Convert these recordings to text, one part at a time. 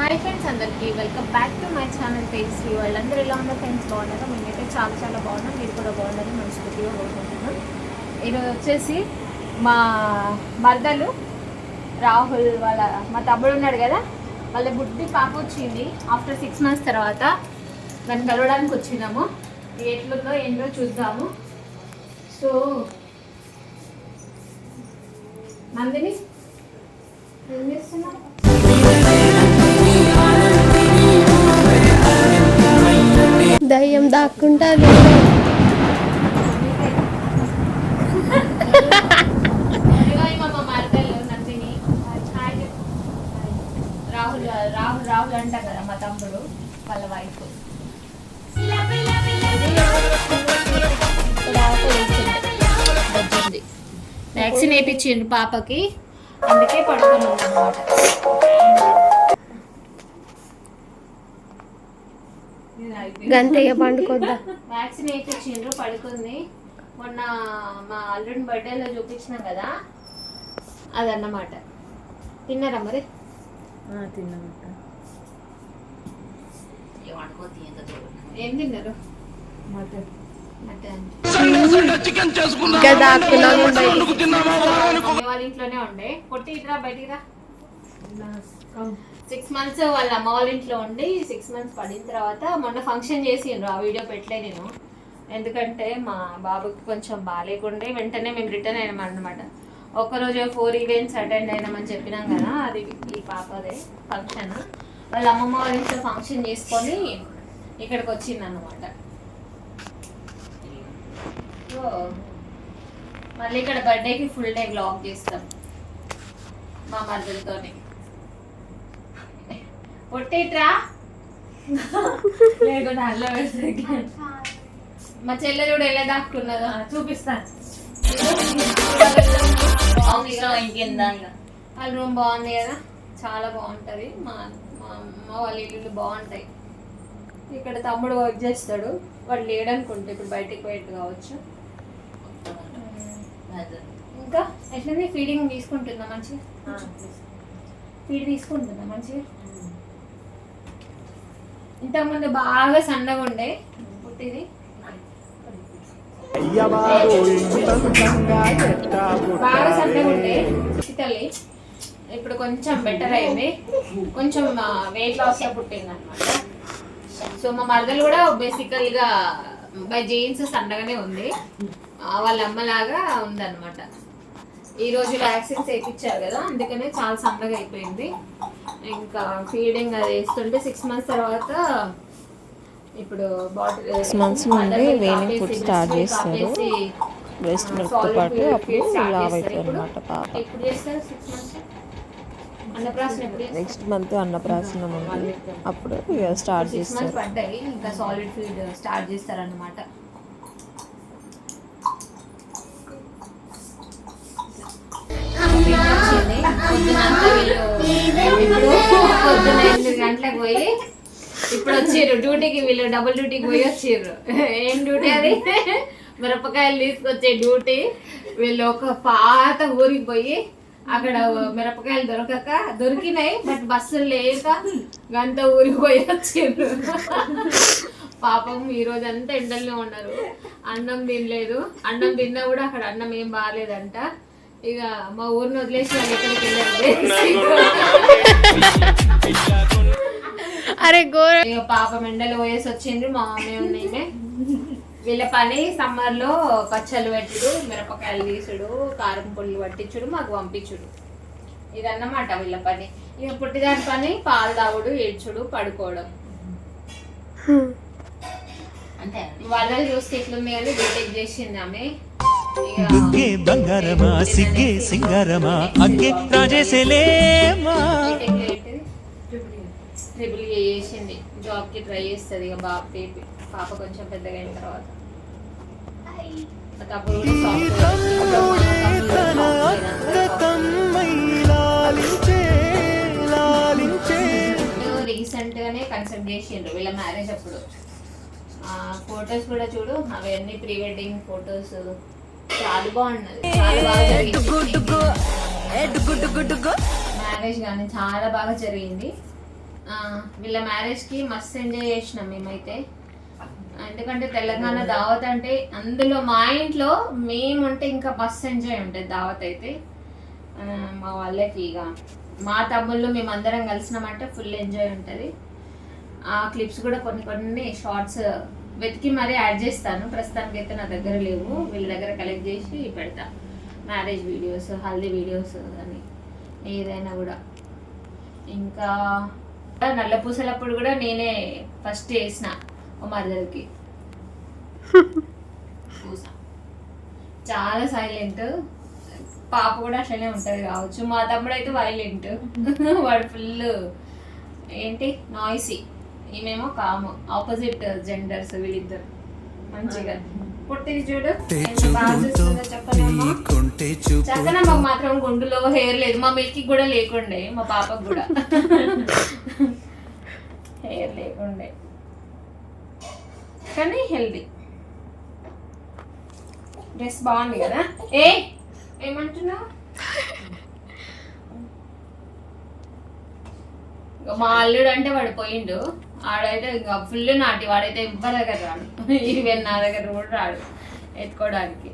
Hi friends, అందరికీ welcome back to my channel tasty world. అందరూ ఎలా ఉన్నారు ఫ్రెండ్స్? బాగున్నారా? మేమైతే చాలా చాలా బాగున్నాం. మీరు కూడా బాగున్నారని మనస్ఫూర్తిగా కోరుకుంటున్నాం. ఈరోజు వచ్చేసి మా మరదలు రాహుల్ వాళ్ళ మా తమ్ముడు ఉన్నాడు కదా, వాళ్ళ బుడ్డి పాప వచ్చింది ఆఫ్టర్ 6 months తర్వాత. దాన్ని కలవడానికి వచ్చినాము. ఎట్లుందో ఏంటో చూద్దాము. సో నందిని ఏం చేస్తున్నావు? దయ్యం దాక్కుంటుంది. రాహుల్ రాహుల్ రాహుల్ అంట కదా మా తమ్ముడు వాళ్ళ వైఫ్. వ్యాక్సిన్ వేయించిండు పాపకి, అందుకే పడుకున్నాం అన్నమాట. గంటయ్య పండుకొద్దా. వ్యాక్సిన్ వేయించిండ్రు, పడుకుంది. మొన్న మా అల్లుడి బర్త్డేలో చూపించినాం కదా, అదన్నమాట. తిన్నారా మరి? తిన్నాక ఏం తిన్నారు? మటన్. మటన్ వాళ్ళ ఇంట్లోనే ఉండే. పొట్టి ఇట్రా బయటికి రా. 6 months వాళ్ళ అమ్మ వాళ్ళ ఇంట్లో ఉండి 6 months పడిన తర్వాత మొన్న ఫంక్షన్ చేసిండ్రు. ఆ వీడియో పెట్టలే నేను, ఎందుకంటే మా బాబుకి కొంచెం బాగాలేకుండే. వెంటనే మేము రిటర్న్ అయినాం అన్నమాట. ఒక్కరోజు 4 events అటెండ్ అయినామని చెప్పినాం కదా, అది ఈ పాపదే ఫంక్షన్. వాళ్ళ అమ్మమ్మ వాళ్ళ ఇంట్లో ఫంక్షన్ చేసుకొని ఇక్కడికి వచ్చింది అన్నమాట. సో మళ్ళీ ఇక్కడ బర్త్డేకి ఫుల్ డే వ్లాగ్ చేస్తాం మా మరదలతోని. పొట్టేట్రా లేకుండా అల్ల మా చెల్లె కూడా ఎలా దాక్కున్నదో చూపిస్తాను. వాళ్ళ రూమ్ బాగుంది కదా, చాలా బాగుంటది. మా అమ్మ వాళ్ళ ఇల్లు బాగుంటాయి. ఇక్కడ తమ్ముడు వర్క్ చేస్తాడు, వాడు లేడనుకుంటే ఇప్పుడు బయటికి పోయేట్టు కావచ్చు. ఇంకా ఎట్లనే ఫీడింగ్ తీసుకుంటుందా మంచిగా? ఫీడ్ తీసుకుంటుందా మంచిగా? ఇంతకుముందు బాగా సన్నగా ఉండే పుట్టిది, బాగా సన్నగా ఉండే తల్లి. ఇప్పుడు కొంచెం బెటర్ అయింది, కొంచెం వెయిట్ లాస్ లో పుట్టింది అనమాట. సో మా మరదలు కూడా బేసికల్గా బై జీన్స్ సన్నగానే ఉంది, వాళ్ళ అమ్మలాగా ఉందన్నమాట. ఈ రోజు వ్యాక్సిన్స్ వేయించారు కదా, అందుకనే చాలా సన్నగా అయిపోయింది. ఇంకా ఫీడింగ్ అది వేస్తుంటే 6 months తర్వాత ఇప్పుడు బాటిల్ 6 months నుండి వేనింగ్ ఫుడ్ స్టార్ట్ చేస్తారు. బ్రెస్ట్ మిల్క్ తో పాటు అప్పుడు లావ్ అవుతుంది అనమాట పాప. ఎప్పుడు చేస్తారు? 6 months అన్నప్రాసన ఎప్పుడు? నెక్స్ట్ మంత్ అన్నప్రాసనం ఉంది, అప్పుడు స్టార్ట్ 6 months చేస్తారు. పడ్డాయి, ఇంకా సాలిడ్ ఫీడ్ స్టార్ట్ చేస్తారన్నమాట. పొద్దున 8 గంటలకు పోయి ఇప్పుడు వచ్చిర్రు డ్యూటీకి. వీళ్ళు డబుల్ డ్యూటీకి పోయి వచ్చిర్రు. ఏం డ్యూటీ అది? మిరపకాయలు తీసుకొచ్చే డ్యూటీ. వీళ్ళు ఒక పాత ఊరికి పోయి అక్కడ మిరపకాయలు దొరికినాయి, బట్ బస్సులు లేక గంట ఊరికి పోయి వచ్చిర్రు. పాపం ఈ రోజు అంతా ఎండల్లో ఉన్నారు, అన్నం తినలేదు. అన్నం తిన్నా కూడా అక్కడ అన్నం ఏం బాగాలేదంట. ఇక మా ఊరిని వదిలేసి వాళ్ళు ఎక్కడికి వెళ్ళారు. అరే గోర ఇక పాపం ఎండలో పోయేసి వచ్చిండ్రు. మా మమ్మీ ఉన్నాయి, వీళ్ళ పని సమ్మర్ లో పచ్చళ్ళు పెట్టుడు, మిరపకాయలు తీసుడు, కారం పొళ్ళు పట్టించుడు, మాకు పంపించుడు, ఇదన్నమాట వీళ్ళ పని. ఇక పుట్టిదాని పని పాలు తాగుడు, ఏడ్చుడు, పడుకోవడం. అంటే వాళ్ళని చూస్తే ఎట్లుంది కానీ బీటెక్ చేసింది ఆమె. దుగ్గే బంగారమా సిగ్గే సింగారమా అగ్గే రాజేసేలేమా ట్రిపుల్ ఏ చేసింది, జాబ్ కి ట్రై చేస్తుంది. ఇక పాప కొంచెం పెద్దగా అయిన తర్వాత రీసెంట్ గానే కన్సల్ట్ చేసిండ్రు వీళ్ళ మ్యారేజ్ అప్పుడు. ఫొటోస్ కూడా చూడు, అవన్నీ ప్రీ వెడ్డింగ్ ఫొటోస్. చాలా బాగున్నది, చాలా బాగా జరిగింది మ్యారేజ్ కానీ, చాలా బాగా జరిగింది. వీళ్ళ మ్యారేజ్కి మస్తు ఎంజాయ్ చేసినాం మేమైతే. ఎందుకంటే తెలంగాణ దావత్ అంటే అందులో మా ఇంట్లో మేముంటే ఇంకా మస్తు ఎంజాయ్ ఉంటుంది దావత్ అయితే. మా వాళ్ళకి ఇక మా తమ్ముళ్ళు మేమందరం కలిసినామంటే ఫుల్ ఎంజాయ్ ఉంటుంది. ఆ క్లిప్స్ కూడా కొన్ని షార్ట్స్ వెతికి మరీ యాడ్ చేస్తాను. ప్రస్తుతానికి అయితే నా దగ్గర లేవు, వీళ్ళ దగ్గర కలెక్ట్ చేసి పెడతా. మ్యారేజ్ వీడియోస్, హల్దీ వీడియోస్ అని ఏదైనా కూడా. ఇంకా నల్ల పూసలప్పుడు కూడా నేనే ఫస్ట్ వేసిన మా మదర్కి పూస. చాలా సైలెంట్, పాప కూడా అట్లనే ఉంటుంది కావచ్చు. మా తమ్ముడు అయితే వైలెంట్, వాడు ఫుల్ ఏంటి నాయిసీ, ఈమెమో కాము. ఆపోజిట్ జెండర్స్ వీళ్ళిద్దరు. మంచిగా పుట్టింది చూడు, చక్కనమ్మకు మాత్రం గుండులో హెయిర్ లేదు. మా మిల్కి కూడా లేకుండే, మా పాపకు కూడా హెయిర్ లేకుండే, కానీ హెల్దీ. డ్రెస్ బాగుంది కదా. ఏమంటున్నావు? మా అల్లుడు అంటే వాడు పోయిండు, ఆడైతే ఇంకా ఫుల్ నాటి. వాడైతే ఎవ్వరి దగ్గర రాడు, ఈవెన్ నా దగ్గర కూడా రాడు ఎత్తుకోవడానికి.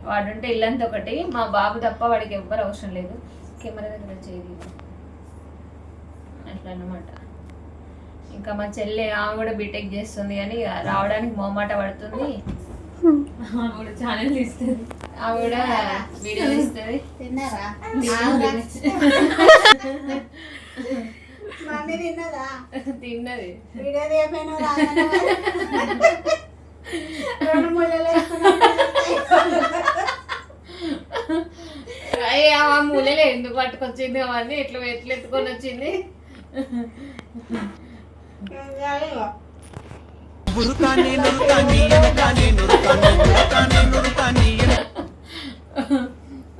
వాడు ఉంటే ఇల్లంతా ఒకటి, మా బాబు తప్ప వాడికి ఎవ్వరు అవసరం లేదు. కెమెరా దగ్గర చేయదు అట్లా అన్నమాట. ఇంకా మా చెల్లె ఆమె కూడా బీటెక్ చేస్తుంది, కానీ రావడానికి మొహమాట పడుతుంది. ఆమె కూడా ఛానల్ తీస్తుంది, ఆమె కూడా వీడియో తీస్తుంది. తిన్నది. ఆ మూలలో ఎందుకు పట్టుకొచ్చింది అవన్నీ ఎట్లా ఎత్తుకొని వచ్చింది.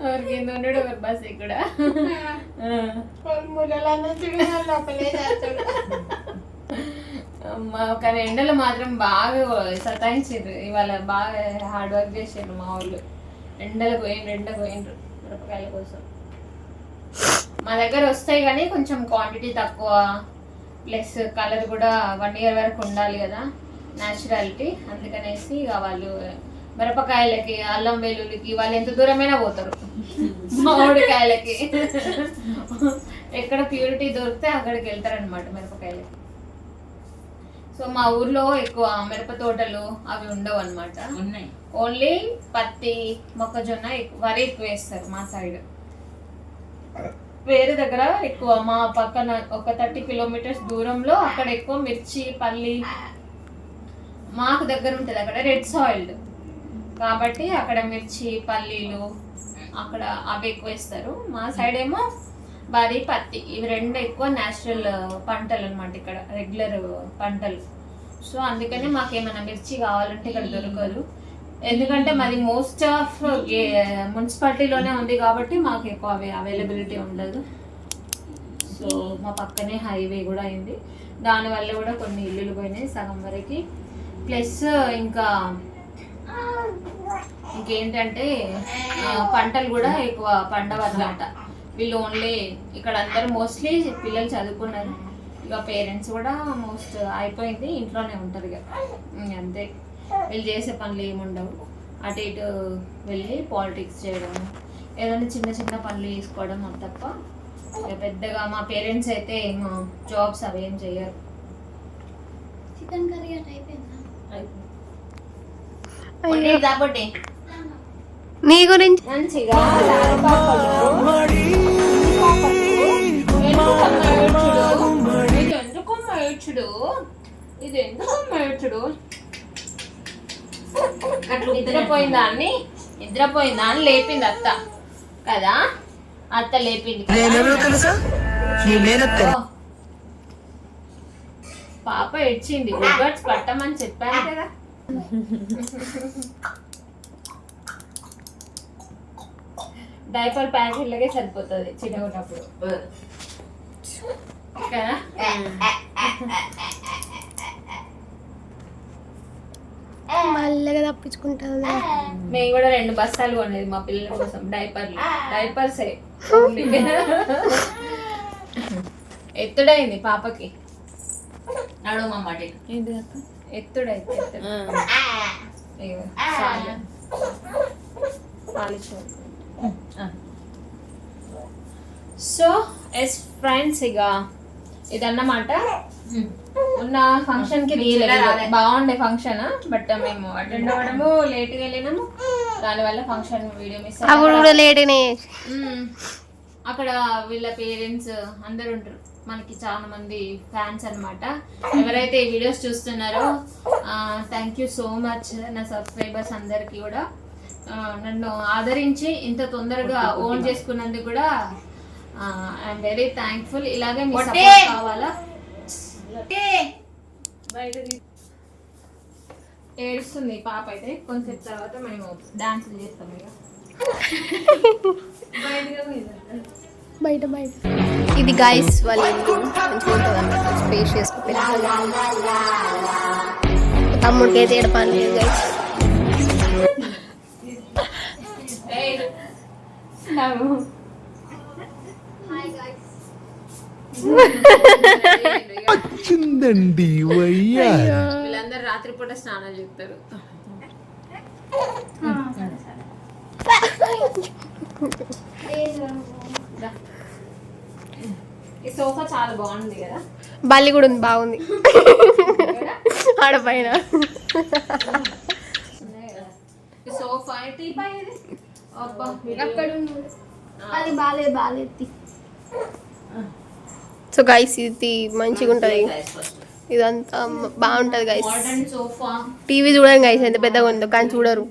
ఎవరికి ఉన్నాడు ఒకరు బస్ ఇక్కడ. కానీ ఎండలు మాత్రం బాగా సతాయించారు ఇవాళ, బాగా హార్డ్ వర్క్ చేసారు మా వాళ్ళు. ఎండలకు పోయిండ్రు మిరపకాయల కోసం. మా దగ్గర వస్తాయి కానీ కొంచెం క్వాంటిటీ తక్కువ, ప్లస్ కలర్ కూడా 1 year వరకు ఉండాలి కదా న్యాచురాలిటీ. అందుకనేసి ఇక వాళ్ళు మిరపకాయలకి, అల్లం వెల్లుల్లికి వాళ్ళు ఎంత దూరమైనా పోతారు. మామిడికాయలకి ఎక్కడ ప్యూరిటీ దొరికితే అక్కడికి వెళ్తారనమాట మిరపకాయలకి. సో మా ఊర్లో ఎక్కువ మిరప తోటలు అవి ఉండవు అనమాట. ఓన్లీ పత్తి, మొక్కజొన్న, వరి ఎక్కువ వేస్తారు మా సైడ్. వేరే దగ్గర ఎక్కువ, మా పక్కన ఒక 30 kilometers దూరంలో అక్కడ ఎక్కువ మిర్చి, పల్లి. మాకు దగ్గర ఉంటుంది అక్కడ రెడ్ సాయిల్డ్ కాబట్టి అక్కడ మిర్చి, పల్లీలు అక్కడ అవి ఎక్కువ వేస్తారు. మా సైడ్ ఏమో వరి, పత్తి, ఇవి 2 ఎక్కువ న్యాచురల్ పంటలు అనమాట, ఇక్కడ రెగ్యులర్ పంటలు. సో అందుకని మాకు ఏమైనా మిర్చి కావాలంటే ఇక్కడ దొరకదు. ఎందుకంటే మాది మోస్ట్ ఆఫ్ మున్సిపాలిటీలోనే ఉంది కాబట్టి మాకు ఎక్కువ అవి అవైలబిలిటీ ఉండదు. సో మా పక్కనే హైవే కూడా అయింది, దానివల్ల కూడా కొన్ని ఇల్లులు పోయినాయి సగం వరకు. ప్లస్ ఇంకేంటంటే పంటలు కూడా ఎక్కువ పండవన్నమాట. వీళ్ళు ఓన్లీ ఇక్కడ అందరూ మోస్ట్లీ పిల్లలు చదువుకున్నారు, ఇక పేరెంట్స్ కూడా మోస్ట్ అయిపోయింది, ఇంట్లోనే ఉంటారు ఇక అంతే. వీళ్ళు చేసే పనులు ఏముండవు, అటు ఇటు వెళ్ళి పాలిటిక్స్ చేయడం, ఏదైనా చిన్న చిన్న పనులు చేసుకోవడం అది తప్ప. ఇక పెద్దగా మా పేరెంట్స్ అయితే ఏమో జాబ్స్ అవి ఏం చేయరు. చికెన్ కర్రీ అయిపోయిందా? కాబట్టి నీ గురించి మంచిగా ఇది ఎందుకు మేడ్చుడు అట్లా నిద్రపోయిందాన్ని లేపింది అత్త కదా. అత్త లేపింది పాప ఏడ్చింది, ఉగట్స్ పట్టమని చెప్పాను కదా. డైపర్ ప్యాకెట్లకే సరిపోతుంది చిన్నగున్నప్పుడు కదా. మళ్ళీ తప్పించుకుంటాను. మేము కూడా 2 బస్తాలు కొనేది మా పిల్లల కోసం డైపర్సే. ఎత్తుడైంది పాపకి. నడుమమ్మ అటు. ఏంటి ఎత్తుడైతే ఇగో చాలు. సో ఎస్ ఫ్రెండ్స్, ఇక ఇదన్నమాట. ఉన్న ఫంక్షన్ కి బాగుండే ఫంక్షన్, బట్ మేము అటెండ్ అవ్వడము లేట్ గా వెళ్ళినాము. దానివల్ల ఫంక్షన్ వీడియో మిస్ అప్పుడు కూడా లేటనే. అక్కడ వీళ్ళ పేరెంట్స్ అందరు ఉంటారు, మనకి చాలా మంది ఫ్యాన్స్ అన్నమాట. ఎవరైతే ఈ వీడియోస్ చూస్తున్నారో థ్యాంక్ యూ సో మచ్. నా సబ్స్క్రైబర్స్ అందరికి కూడా నన్ను ఆదరించి ఇంత తొందరగా ఓన్ చేసుకున్నందుకు కూడా ఐఎమ్ వెరీ థ్యాంక్ఫుల్. ఇలాగే మీ సపోర్ట్ కావాలా. ఏడుస్తుంది పాప అయితే. కొంచెం తర్వాత మేము డాన్సులు చేస్తాం ఇక బయట బయట. ఇది గైస్ వాళ్ళ ఇల్లు మంచిగా ఉంటుంది అన్నమాట, స్పేషియస్. తమ్ముడికి అయితే ఏడ పని లేదు గైస్. వచ్చిందండి వీళ్ళందరూ రాత్రిపూట స్నానాలు చేస్తారు. ఈ సోఫా చాలా బాగుంది కదా. బల్లి కూడా ఉంది, బాగుంది ఆడపైన. ఈ సోఫా అది బాగాలేదు. సో గైస్ ఇది మంచిగా ఉంటుంది, ఇదంతా బాగుంటుంది గైస్. Modern sofa. టీవీ చూడండి గైస్ ఎంత పెద్దగా ఉందో, కానీ చూడరు.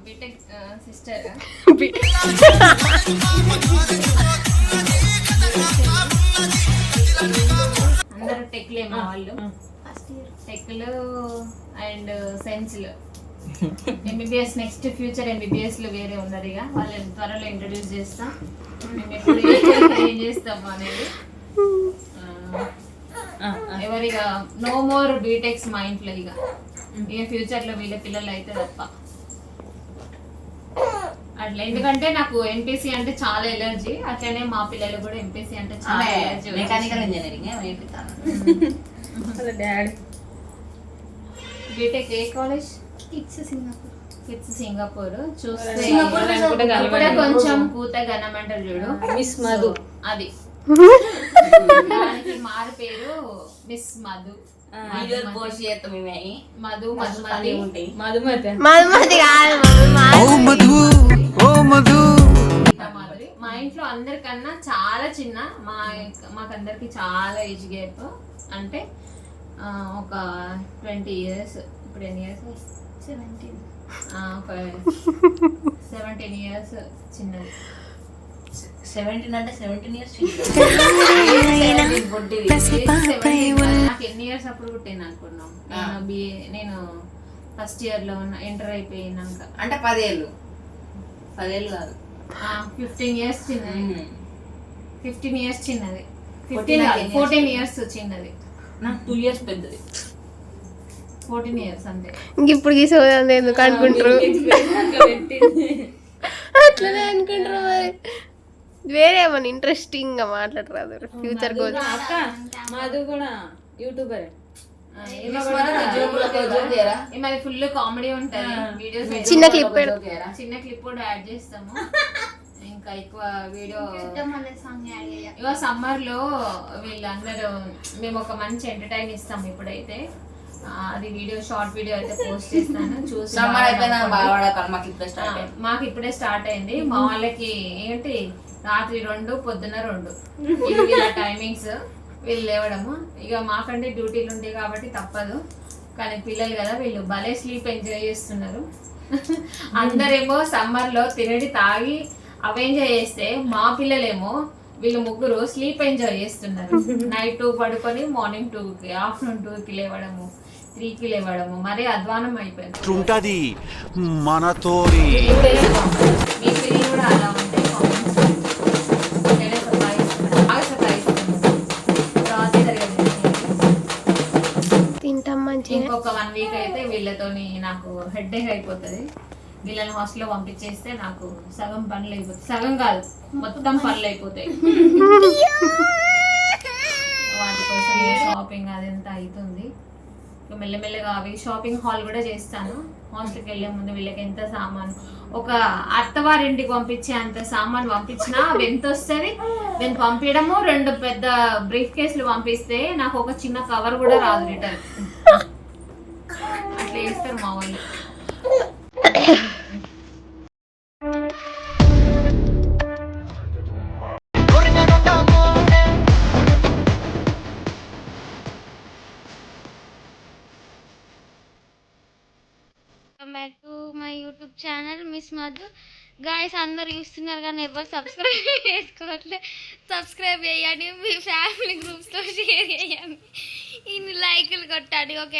బీటెక్ సిస్టర్ అందరూ టెక్లే మా వాళ్ళు. టెక్లు అండ్ సైన్స్లు. ఎంబీబీఎస్ నెక్స్ట్ ఫ్యూచర్ ఎంబీబీఎస్ లో వేరే ఉన్నారు. ఇక వాళ్ళని త్వరలో ఇంట్రడ్యూస్ చేస్తా. మేము ఎప్పుడు ఏం చేస్తాము అనేది. ఎవరిగా నో మోర్ బీటెక్స్ మా ఇంట్లో. ఇక ఫ్యూచర్ లో వీళ్ళ పిల్లలు అయితే తప్ప అట్లా. ఎందుకంటే నాకు ఎంపీసీ అంటే చాలా ఎలర్జీ, అట్లనే మా పిల్లలు కూడా ఎంపీసీ అంటే చాలా allergy. Mechanical engineering daddy BTech ఏ కాలేజ్? Kids Singapore. చూస్తే ఇప్పుడే కొంచెం కూత గనమంటారు చూడు, మిస్ మధు. అది దానికి మారు పేరు మిస్ మధు. మధు మధుమతి. మధుమతి కాదు, మాధురి. మా ఇంట్లో అందరికన్నా చాలా చిన్న. మాకందరికి చాలా ఏజ్ గ్యాప్. అంటే ఒక 20 years. ఇప్పుడు ఎన్ని ఇయర్స్? 17 years చిన్నది. 17 అంటే 17 years. నాకు ఎన్ని ఇయర్స్ అప్పుడు పుట్టింది అనుకున్నాం. నేను ఫస్ట్ ఇయర్ లో ఉన్న, ఎంటర్ అయిపోయినాక. అంటే 10 ఏళ్ళు కాదు, 15 years చిన్నది. 15 years చిన్నది. 14 years చిన్నది. నాకు 2 years పెద్దది. 14 years అంతే. ఇంక ఇప్పుడు గీసేది ఎందుకు అనుకుంటారు, అట్లనే అనుకుంటారు. మరి వేరే ఏమన్నా ఇంట్రెస్టింగ్ గా మాట్లాడరాదు. Future goal. మాధు కూడా యూట్యూబర్. మరి ఫుల్ కామెడీ ఉంటది వీడియోస్. చిన్న క్లిప్ కూడా యాడ్ చేస్తాము. ఇంకా ఎక్కువ వీడియో ఇక సమ్మర్ లో వీళ్ళందరూ మేము ఒక మంచి ఎంటర్టైన్ ఇస్తాము. ఇప్పుడైతే అది వీడియో, షార్ట్ వీడియో అయితే పోస్ట్ చేస్తాను. చూసి మాకు ఇప్పుడే స్టార్ట్ అయింది. మా వాళ్ళకి ఏంటి రాత్రి 2, పొద్దున 2 ఇది వీళ్ళ టైమింగ్స్. వీళ్ళు లేవడము. ఇక మాకంటే డ్యూటీలు ఉంటాయి కాబట్టి తప్పదు. కానీ పిల్లలు కదా, వీళ్ళు భలే స్లీప్ ఎంజాయ్ చేస్తున్నారు. అందరేమో సమ్మర్ లో తినడి తాగి అవి ఎంజాయ్ చేస్తే, మా పిల్లలేమో వీళ్ళు ముగ్గురు స్లీప్ ఎంజాయ్ చేస్తున్నారు. నైట్ 2 పడుకొని మార్నింగ్ 2కి, ఆఫ్టర్నూన్ 2కి లేవడము, 3కి లేవడము. మరీ అధ్వానం అయిపోయింది. ఉంటది మనతో. మీ పిల్లలు కూడా అలా ఉంటాయి. తింటాం మంచిగా. ఇంకొక 1 week అయితే వీళ్ళతోని నాకు హెడ్ఏక్ అయిపోతుంది. వీళ్ళని హాస్టల్లో పంపించేస్తే నాకు సగం పనులు అయిపోతాయి, సగం కాదు మొత్తం పనులు అయిపోతాయి. వాటి కోసం షాపింగ్ అదంతా అవుతుంది. ఇక మెల్లమెల్లగా అవి షాపింగ్ హాల్ కూడా చేస్తాను. హాస్టల్కి వెళ్ళే ముందు వీళ్ళకి ఎంత సామాను, ఒక అత్తవారింటికి పంపించే అంత సామాన్ పంపించినా అవి ఎంత వస్తుంది. నేను పంపించడము 2 పెద్ద బ్రీఫ్ కేసులు పంపిస్తే నాకు ఒక చిన్న కవర్ కూడా రాదు రిటర్న్. అట్లా చేస్తారు మా వాళ్ళు. Back to my YouTube channel miss Madhu. Guys అందరు చూస్తున్నారు కానీ ఎవరు సబ్స్క్రైబ్ చేసుకోవట్లేదు. సబ్స్క్రైబ్ చేయండి, మీ ఫ్యామిలీ గ్రూప్స్లో షేర్ చేయండి, ఇన్ని లైకులు కొట్టండి. ఓకే.